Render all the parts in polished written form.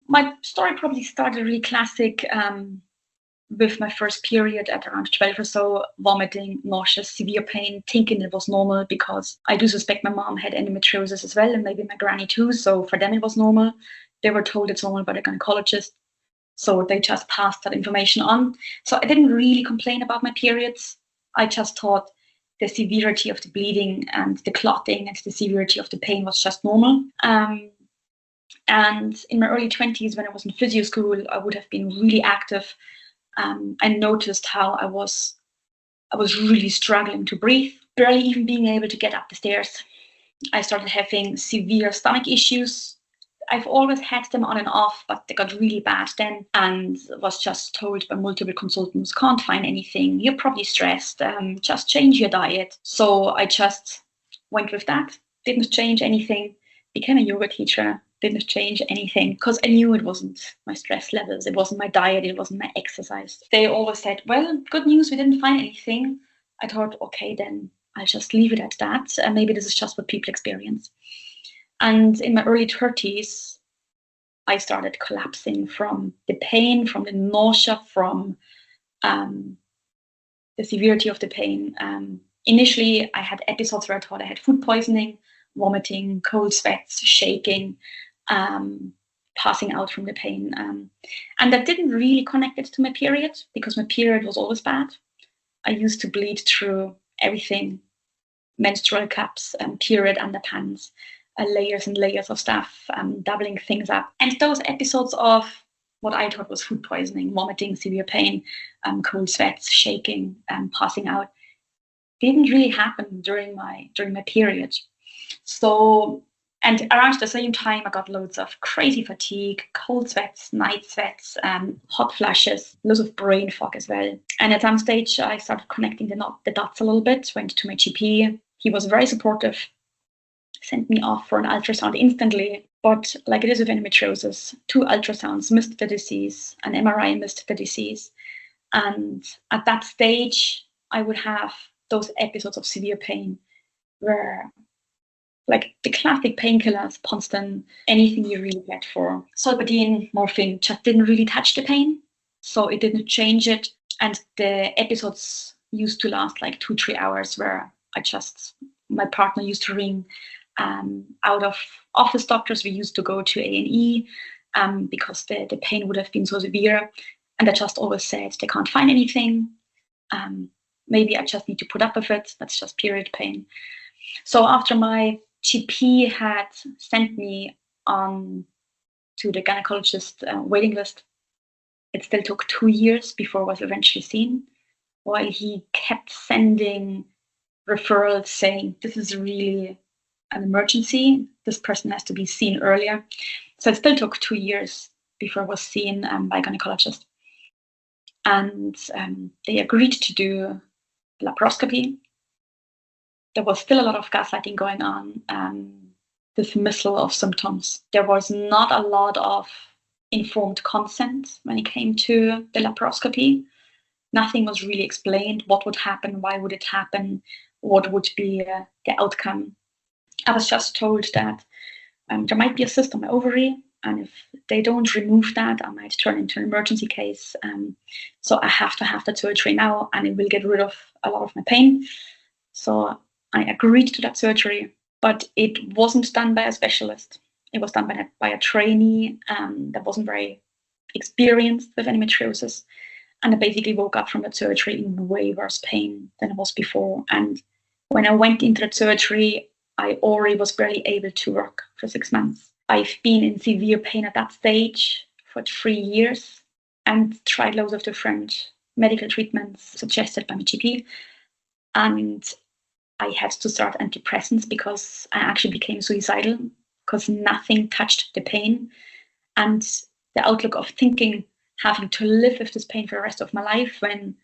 my story probably started really classic with my first period at around 12 or so, vomiting, nauseous, severe pain, thinking it was normal because I do suspect my mom had endometriosis as well, and maybe my granny too. So for them, it was normal. They were told it's normal by the gynecologist. So they just passed that information on. So I didn't really complain about my periods. I just thought the severity of the bleeding and the clotting and the severity of the pain was just normal. And in my early 20s, when I was in physio school, I would have been really active. I noticed how I was really struggling to breathe, barely even being able to get up the stairs. I started having severe stomach issues. I've always had them on and off, but they got really bad then, and was just told by multiple consultants, can't find anything, you're probably stressed, just change your diet. So I just went with that, didn't change anything, became a yoga teacher, didn't change anything because I knew it wasn't my stress levels, it wasn't my diet, it wasn't my exercise. They always said, well, good news, we didn't find anything. I thought, okay, then I'll just leave it at that. And maybe this is just what people experience. And in my early 30s, I started collapsing from the pain, from the nausea, from the severity of the pain. Initially, I had episodes where I thought I had food poisoning, vomiting, cold sweats, shaking, passing out from the pain. And that didn't really connect it to my period because my period was always bad. I used to bleed through everything, menstrual cups, period underpants, layers and layers of stuff, doubling things up. And those episodes of what I thought was food poisoning, vomiting, severe pain, cold sweats, shaking, passing out, didn't really happen during my period. So, and around the same time, I got loads of crazy fatigue, cold sweats, night sweats, hot flashes, lots of brain fog as well. And at some stage, I started connecting the dots a little bit, went to my GP. He was very supportive, sent me off for an ultrasound instantly. But like it is with endometriosis, 2 ultrasounds missed the disease, an MRI missed the disease. And at that stage, I would have those episodes of severe pain where, like the classic painkillers, Ponstan, anything you really get for Solpadeine, morphine, just didn't really touch the pain. So it didn't change it. And the episodes used to last like 2-3 hours where my partner used to ring out of office doctors. We used to go to A&E because the pain would have been so severe. And I just always said, they can't find anything. Maybe I just need to put up with it. That's just period pain. So after my GP had sent me on to the gynecologist waiting list, it still took 2 years before I was eventually seen, while he kept sending referrals saying, this is really an emergency. This person has to be seen earlier. So it still took 2 years before I was seen by a gynecologist. And they agreed to do laparoscopy. There was still a lot of gaslighting going on, dismissal of symptoms. There was not a lot of informed consent when it came to the laparoscopy. Nothing was really explained. What would happen? Why would it happen? What would be the outcome? I was just told that there might be a cyst on my ovary, and if they don't remove that, I might turn into an emergency case. So I have to have that surgery now, and it will get rid of a lot of my pain. So I agreed to that surgery, but it wasn't done by a specialist. It was done by a trainee that wasn't very experienced with endometriosis. And I basically woke up from that surgery in way worse pain than I was before. And when I went into that surgery, I already was barely able to work for 6 months. I've been in severe pain at that stage for 3 years and tried loads of different medical treatments suggested by my GP. And I had to start antidepressants because I actually became suicidal because nothing touched the pain. And the outlook of thinking, having to live with this pain for the rest of my life when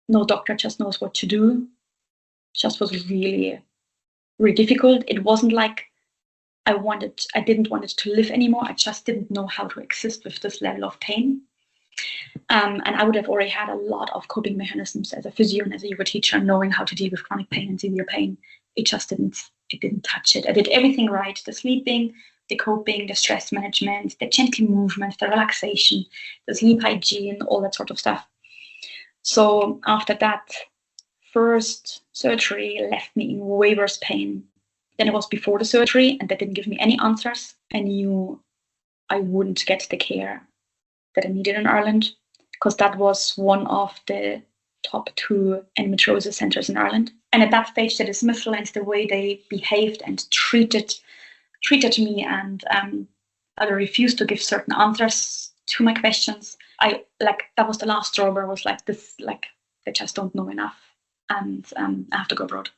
no doctor just knows what to do, just was really, really difficult. It wasn't like I didn't want it to live anymore. I just didn't know how to exist with this level of pain. And I would have already had a lot of coping mechanisms as a physio and as a yoga teacher, knowing how to deal with chronic pain and severe pain. It just didn't touch it. I did everything right, the sleeping, the coping, the stress management, the gentle movement, the relaxation, the sleep hygiene, all that sort of stuff. So after that first surgery left me in way worse pain than it was before the surgery, and that didn't give me any answers. I knew I wouldn't get the care that I needed in Ireland, because that was one of the top 2 endometriosis centres in Ireland. And at that stage, the dismissal and the way they behaved and treated me, and I refused to give certain answers to my questions. That was the last straw where I was like, this, like, they just don't know enough, and I have to go abroad.